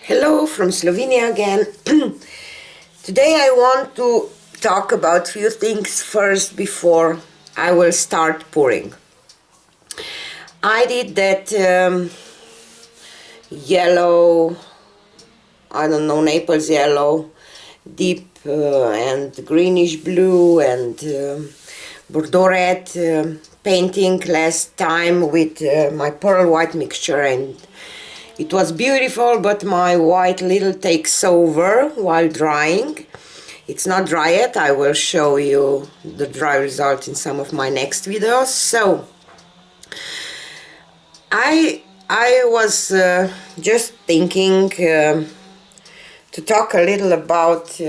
Hello from Slovenia again. Today I want to talk about few things first before I will start pouring. I did that yellow, I don't know, Naples yellow, deep and greenish blue and Bordeaux red painting last time with my pearl white mixture, and it was beautiful, but my white little takes over while drying. It's not dry yet. I will show you the dry result in some of my next videos. So I was just thinking to talk a little about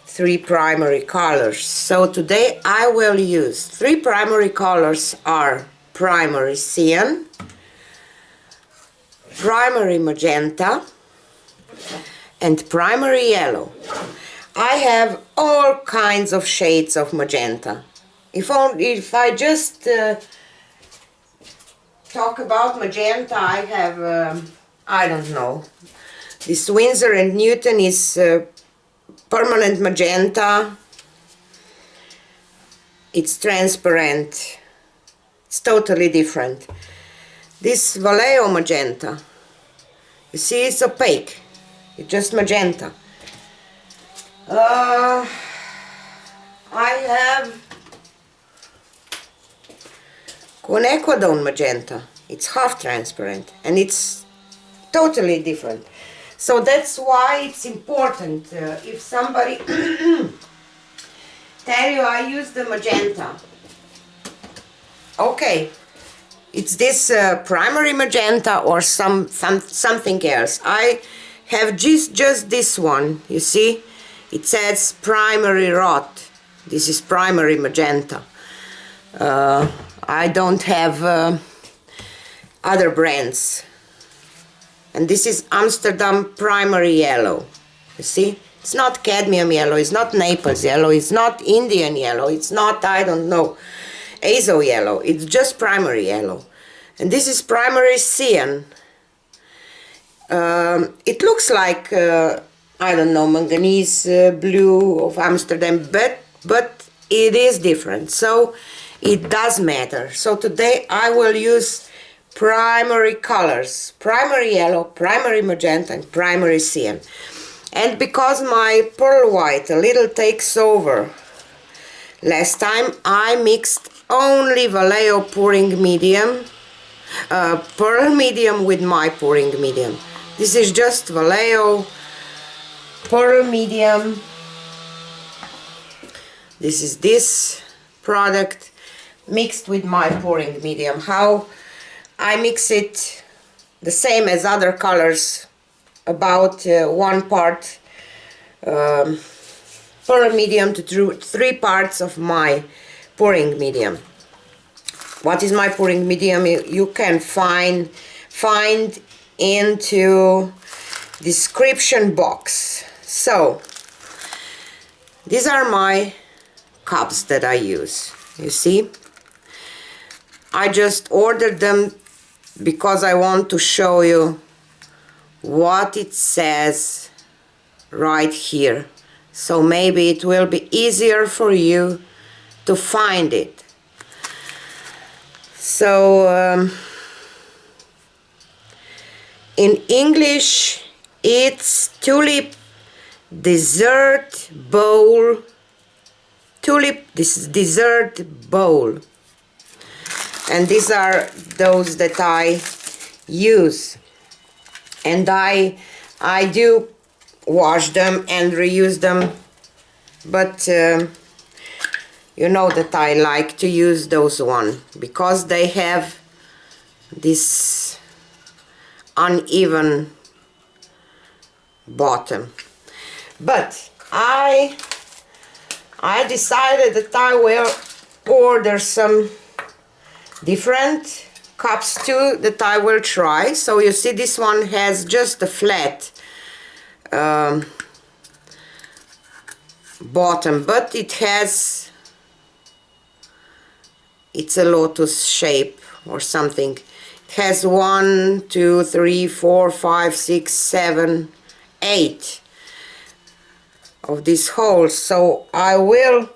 three primary colors. So today I will use three primary colors are primary cyan, primary magenta and primary yellow. I have all kinds of shades of magenta. If I just talk about magenta, I have I don't know, this Winsor & Newton is permanent magenta. It's transparent, it's totally different. This Vallejo magenta, you see, it's opaque, it's just magenta. I have quinacridone magenta, it's half transparent and it's totally different. So that's why it's important if somebody tell you I use the magenta, okay, it's this primary magenta or something else. I have just this one, you see, it says primary rot. This is primary magenta. I don't have other brands. And this is Amsterdam primary yellow. You see, it's not cadmium yellow, it's not Naples yellow, it's not Indian yellow, it's not, I don't know, azo yellow, it's just primary yellow. And this is primary cyan. It looks like I don't know, manganese blue of Amsterdam, but it is different, so it does matter. So today I will use primary colors, primary yellow, primary magenta and primary cyan. And because my pearl white a little takes over, last time I mixed only Vallejo pouring medium, pearl medium with my pouring medium. This is just Vallejo pearl medium. This is this product mixed with my pouring medium. How I mix it the same as other colors, about 1 part pearl medium to 3 parts of my pouring medium. What is my pouring medium? You can find into description box. So these are my cups that I use. You see, I just ordered them because I want to show you what it says right here, so maybe it will be easier for you to find it. So in English it's tulip dessert bowl, this is dessert bowl, and these are those that I use, and I do wash them and reuse them, but you know that I like to use those one because they have this uneven bottom. But I decided that I will order some different cups too that I will try. So you see, this one has just a flat bottom, but it's a lotus shape or something. It It has 1, 2, 3, 4, 5, 6, 7, 8 of these holes. So I will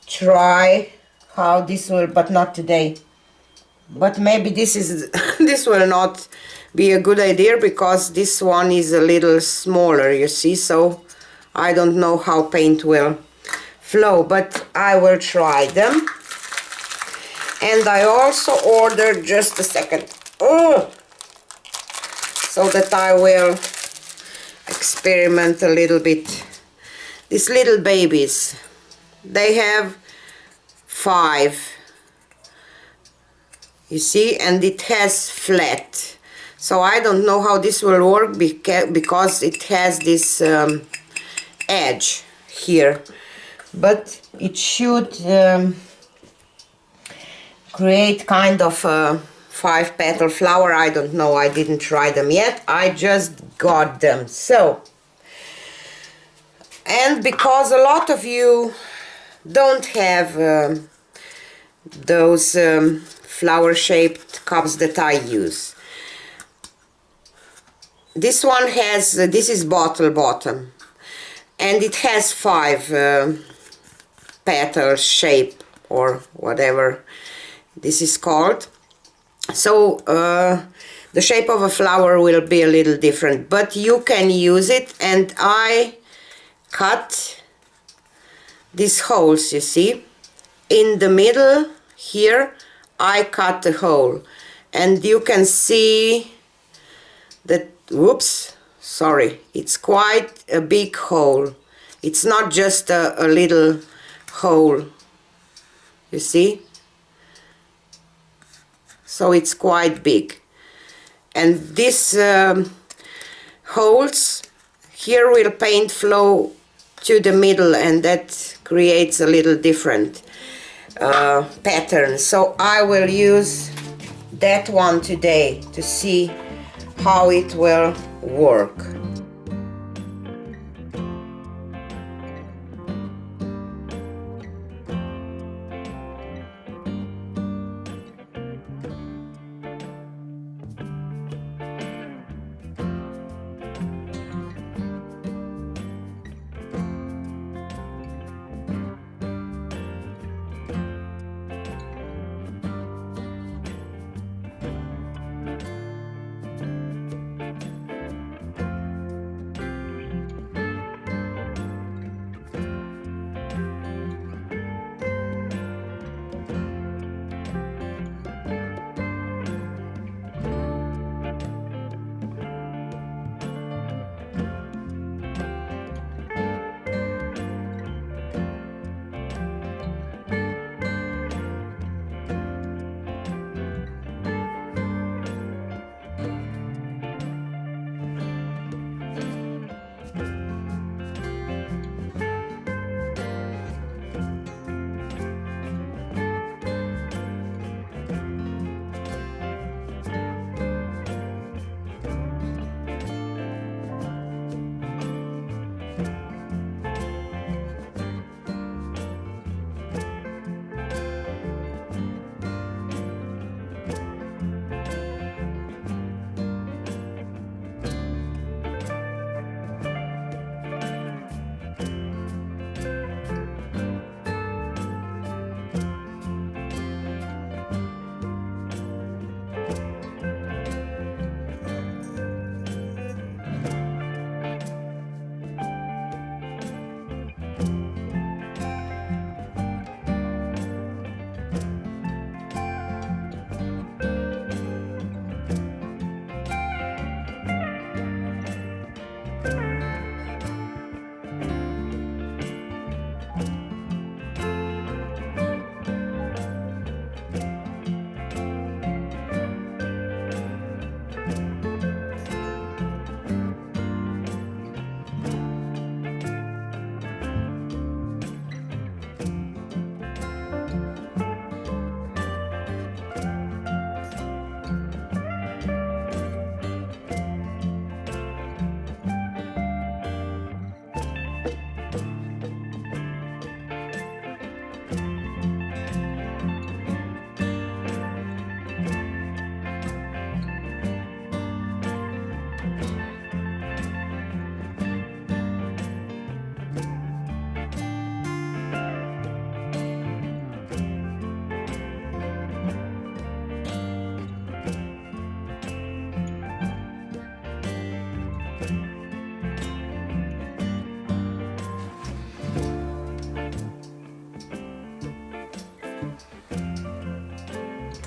try how this will, but not today. But maybe this is this will not be a good idea, because this one is a little smaller, you see, so I don't know how paint will flow, but I will try them. And I also ordered, just a second, so that I will experiment a little bit. These little babies, they have 5, you see, and it has flat. So I don't know how this will work, because it has this edge here, but it should create kind of a 5-petal flower. I don't know, I didn't try them yet, I just got them. So, and because a lot of you don't have those flower shaped cups that I use, this one has, this is bottle bottom, and it has 5 petal shape, or whatever this is called. So the shape of a flower will be a little different, but you can use it. And I cut these holes, you see, in the middle here I cut a hole, and you can see that, whoops, sorry, it's quite a big hole. It's not just a little hole, you see, so it's quite big. And these holes here will paint flow to the middle, and that creates a little different pattern. So I will use that one today to see how it will work.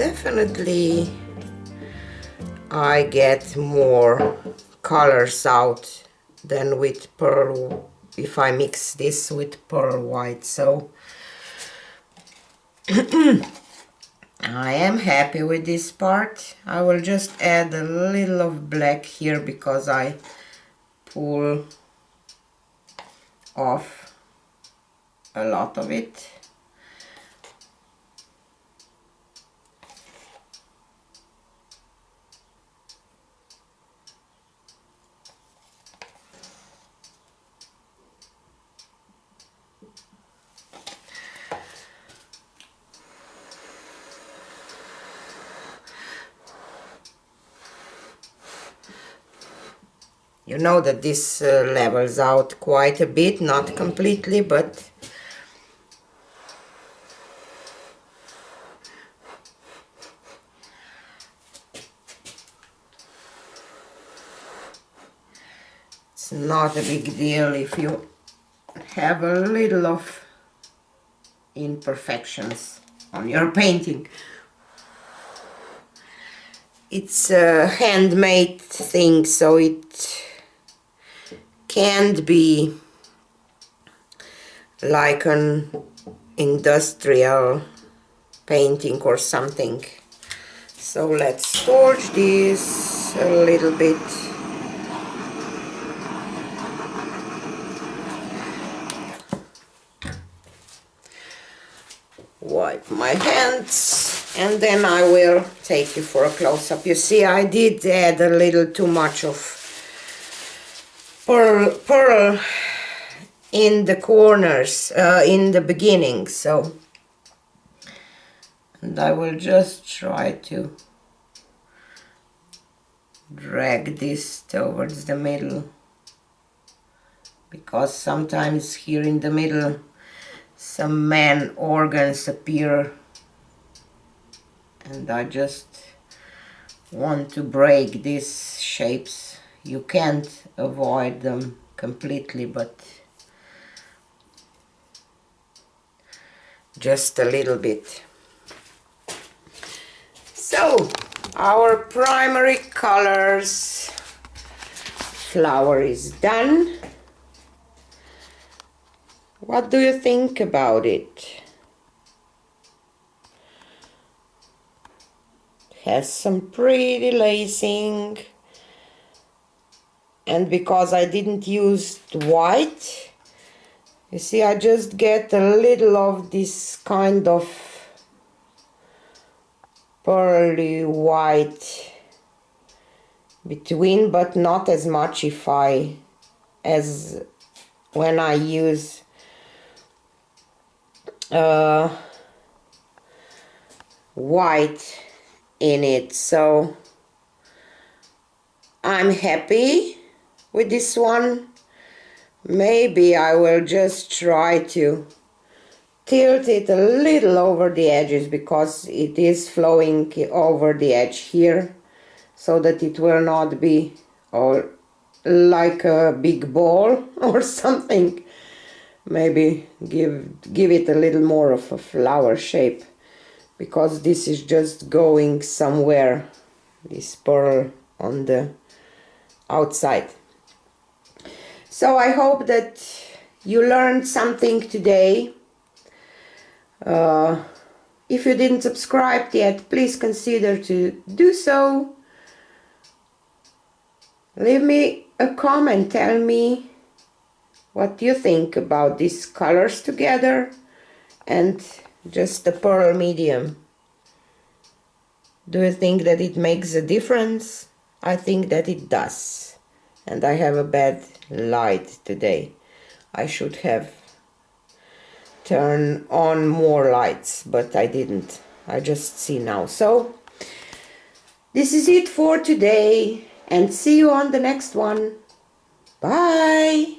definitely I get more colors out than with pearl if I mix this with pearl white. So I am happy with this part. I will just add a little of black here because I pull off a lot of it. You know that this levels out quite a bit, not completely, but it's not a big deal if you have a little of imperfections on your painting. It's a handmade thing, so it can't be like an industrial painting or something. So let's torch this a little bit. Wipe my hands and then I will take you for a close-up. You see, I did add a little too much of pearl in the corners, in the beginning, so, and I will just try to drag this towards the middle, because sometimes here in the middle some man organs appear and I just want to break these shapes. You can't avoid them completely, but just a little bit. So our primary colors flower is done. What do you think about it? Has some pretty lacing, and because I didn't use white, you see, I just get a little of this kind of pearly white between, but not as much as when I use white in it. So I'm happy with this one. Maybe I will just try to tilt it a little over the edges, because it is flowing over the edge here, so that it will not be all like a big ball or something. Maybe give it a little more of a flower shape, because this is just going somewhere, this pearl on the outside. So I hope that you learned something today. If you didn't subscribe yet, please consider to do so. Leave me a comment, tell me what you think about these colors together and just the pearl medium. Do you think that it makes a difference? I think that it does. And I have a bad light today. I should have turned on more lights, but I didn't. I just see now. So this is it for today, and see you on the next one. Bye.